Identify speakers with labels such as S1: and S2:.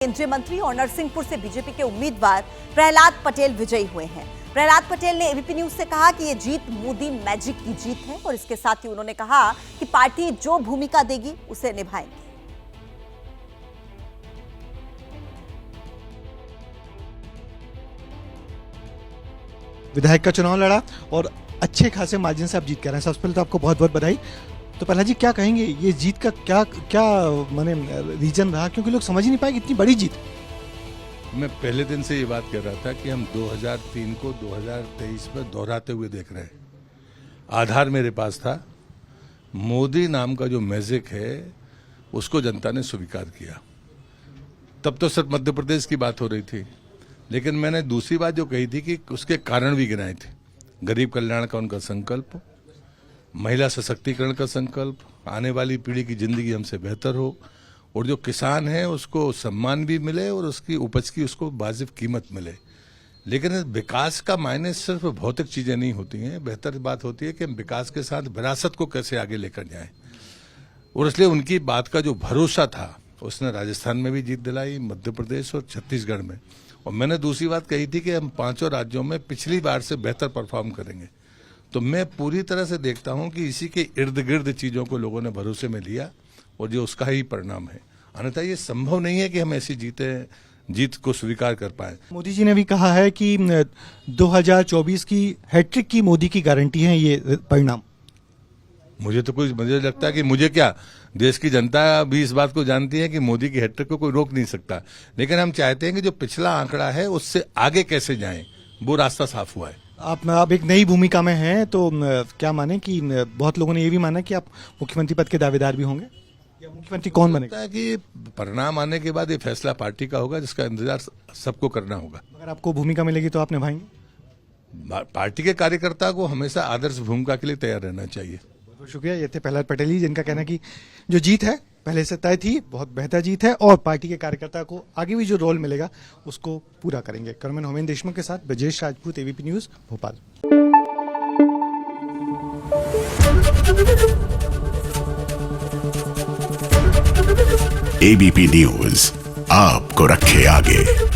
S1: केंद्रीय मंत्री और नरसिंहपुर से बीजेपी के उम्मीदवार प्रहलाद पटेल विजयी हुए हैं। प्रहलाद पटेल ने एबीपी न्यूज से कहा कि ये जीत मोदी मैजिक की जीत है और इसके साथ ही उन्होंने कहा कि पार्टी जो भूमिका देगी उसे निभाएंगे।
S2: विधायक का चुनाव लड़ा और अच्छे खासे मार्जिन से आप जीत कर रहे हैं। सबसे पहले तो आपको बहुत बहुत बधाई। तो प्रहलाद जी, क्या कहेंगे, ये जीत का क्या माने रीजन रहा, क्योंकि लोग समझ ही नहीं पाए कि इतनी बड़ी जीत।
S3: मैं पहले दिन से ये बात कर रहा था कि हम 2003 को 2023 में दोहराते हुए देख रहे हैं। आधार मेरे पास था, मोदी नाम का जो मैजिक है उसको जनता ने स्वीकार किया। तब तो सिर्फ मध्य प्रदेश की बात हो रही थी, लेकिन मैंने दूसरी बात जो कही थी कि उसके कारण भी गिनाए थे। गरीब कल्याण का उनका संकल्प, महिला सशक्तिकरण का संकल्प, आने वाली पीढ़ी की जिंदगी हमसे बेहतर हो और जो किसान है उसको सम्मान भी मिले और उसकी उपज की उसको वाजिब कीमत मिले। लेकिन विकास का मायने सिर्फ भौतिक चीजें नहीं होती हैं। बेहतर बात होती है कि हम विकास के साथ विरासत को कैसे आगे लेकर जाएं। और इसलिए उनकी बात का जो भरोसा था उसने राजस्थान में भी जीत दिलाई, मध्य प्रदेश और छत्तीसगढ़ में। और मैंने दूसरी बात कही थी कि हम 5 राज्यों में पिछली बार से बेहतर परफॉर्म करेंगे। तो मैं पूरी तरह से देखता हूं कि इसी के इर्द गिर्द चीजों को लोगों ने भरोसे में लिया और जो उसका ही परिणाम है। अन्यथा ये संभव नहीं है कि हम ऐसी जीत को स्वीकार कर पाए।
S2: मोदी जी ने भी कहा है कि 2024 की हैट्रिक की मोदी की गारंटी है ये परिणाम।
S3: मुझे लगता है कि मुझे क्या, देश की जनता भी इस बात को जानती है कि मोदी की हैट्रिक को कोई रोक नहीं सकता। लेकिन हम चाहते हैं कि जो पिछला आंकड़ा है उससे आगे कैसे जाएं, वो रास्ता साफ हुआ है।
S2: आप एक नई भूमिका में हैं, तो क्या माने कि बहुत लोगों ने ये भी माना कि आप मुख्यमंत्री पद के दावेदार भी होंगे, या मुख्यमंत्री कौन बनेगा?
S3: कि परिणाम आने के बाद ये फैसला पार्टी का होगा, जिसका इंतजार सबको करना होगा।
S2: अगर आपको भूमिका मिलेगी तो आप निभाएंगे?
S3: पार्टी के कार्यकर्ता को हमेशा आदर्श भूमिका के लिए तैयार रहना चाहिए।
S2: बहुत शुक्रिया। ये थे प्रहलाद पटेल जी, जिनका कहना है कि जो जीत है पहले से तय थी, बहुत बेहतर जीत है और पार्टी के कार्यकर्ता को आगे भी जो रोल मिलेगा उसको पूरा करेंगे। कैमरामैन होमेन देशमुख के साथ Brajesh Rajput, ABP news, Bhopal.
S4: ABP news आपको रखे आगे।